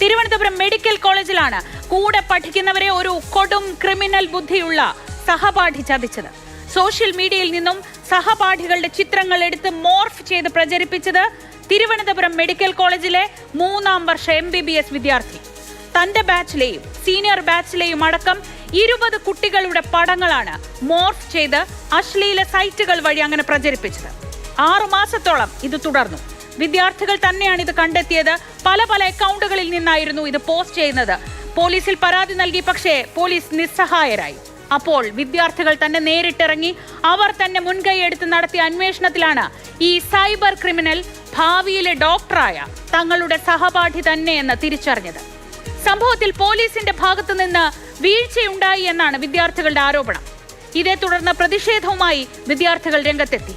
Thiruvananthapuram medical കോളേജിലാണ് കൂടെ പഠിക്കുന്നവരെ ഒരു കൊടും ക്രിമിനൽ ബുദ്ധിയുള്ള സഹപാഠി ചതിച്ചത്. സോഷ്യൽ മീഡിയയിൽ നിന്നും സഹപാഠികളുടെ ചിത്രങ്ങൾ എടുത്ത് മോർഫ് ചെയ്ത് പ്രചരിപ്പിച്ചത് തിരുവനന്തപുരം മെഡിക്കൽ കോളേജിലെ 3ാം വർഷ MBBS വിദ്യാർത്ഥി. തന്റെ ബാച്ചിലെയും സീനിയർ ബാച്ചിലെയും അടക്കം 20 കുട്ടികളുടെ പടങ്ങളാണ് മോർഫ് ചെയ്ത് അശ്ലീല സൈറ്റുകൾ വഴി അങ്ങനെ പ്രചരിപ്പിച്ചത്. 6 മാസത്തോളം ഇത് തുടർന്നു. വിദ്യാർത്ഥികൾ തന്നെയാണ് ഇത് കണ്ടെത്തിയത്. പല അക്കൗണ്ടുകളിൽ നിന്നായിരുന്നു ഇത് പോസ്റ്റ് ചെയ്യുന്നത്. പോലീസിൽ പരാതി നൽകി, പക്ഷേ പോലീസ് നിസ്സഹായരായി. അപ്പോൾ വിദ്യാർത്ഥികൾ തന്നെ നേരിട്ടിറങ്ങി അവർ തന്നെ മുൻകൈയെടുത്ത് നടത്തിയ അന്വേഷണത്തിലാണ് ഈ സൈബർ ക്രിമിനൽ ഭാവിയിലെ ഡോക്ടറായ തങ്ങളുടെ സഹപാഠി തന്നെയെന്ന് തിരിച്ചറിഞ്ഞത്. സംഭവത്തിൽ പോലീസിന്റെ ഭാഗത്തു നിന്ന് വീഴ്ചയുണ്ടായി എന്നാണ് വിദ്യാർത്ഥികളുടെ ആരോപണം. ഇതേ തുടർന്ന് പ്രതിഷേധവുമായി വിദ്യാർത്ഥികൾ രംഗത്തെത്തി.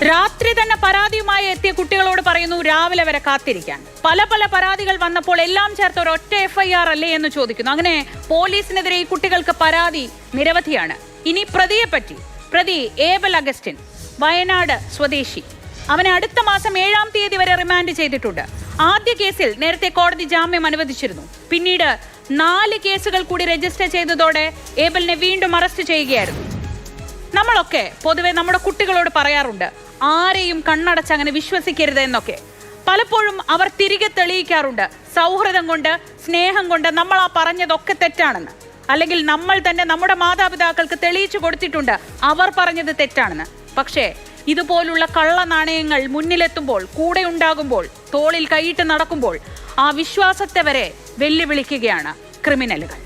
രാത്രി തന്നെ പരാതിയുമായി എത്തിയ കുട്ടികളോട് പറയുന്നു രാവിലെ വരെ കാത്തിരിക്കാൻ. പല പരാതികൾ വന്നപ്പോൾ എല്ലാം ചേർത്ത് ഒരൊറ്റ FIR അല്ലേ എന്ന് ചോദിക്കുന്നു. അങ്ങനെ പോലീസിനെതിരെ ഈ കുട്ടികൾക്ക് പരാതി നിരവധിയാണ്. ഇനി പ്രതിയെപ്പറ്റി. പ്രതി ഏബൽ അഗസ്റ്റിൻ, വയനാട് സ്വദേശി. അവനെ അടുത്ത മാസം 7ാം തീയതി വരെ റിമാൻഡ് ചെയ്തിട്ടുണ്ട്. ആദ്യ കേസിൽ നേരത്തെ കോടതി ജാമ്യം അനുവദിച്ചിരുന്നു. പിന്നീട് 4 കേസുകൾ കൂടി രജിസ്റ്റർ ചെയ്തതോടെ ഏബലിനെ വീണ്ടും അറസ്റ്റ് ചെയ്യുകയായിരുന്നു. നമ്മളൊക്കെ പൊതുവെ നമ്മുടെ കുട്ടികളോട് പറയാറുണ്ട്, ആരെയും കണ്ണടച്ച് അങ്ങനെ വിശ്വസിക്കരുത് എന്നൊക്കെ. പലപ്പോഴും അവർ തിരികെ തെളിയിക്കാറുണ്ട്, സൗഹൃദം കൊണ്ട്, സ്നേഹം കൊണ്ട് നമ്മൾ ആ പറഞ്ഞതൊക്കെ തെറ്റാണെന്ന്. അല്ലെങ്കിൽ നമ്മൾ തന്നെ നമ്മുടെ മാതാപിതാക്കൾക്ക് തെളിയിച്ചു കൊടുത്തിട്ടുണ്ട് അവർ പറഞ്ഞത് തെറ്റാണെന്ന്. പക്ഷേ ഇതുപോലുള്ള കള്ള നാണയങ്ങൾ മുന്നിലെത്തുമ്പോൾ, കൂടെ ഉണ്ടാകുമ്പോൾ, തോളിൽ കൈയിട്ട് നടക്കുമ്പോൾ ആ വിശ്വാസത്തെ വരെ വെല്ലുവിളിക്കുകയാണ് ക്രിമിനലുകൾ.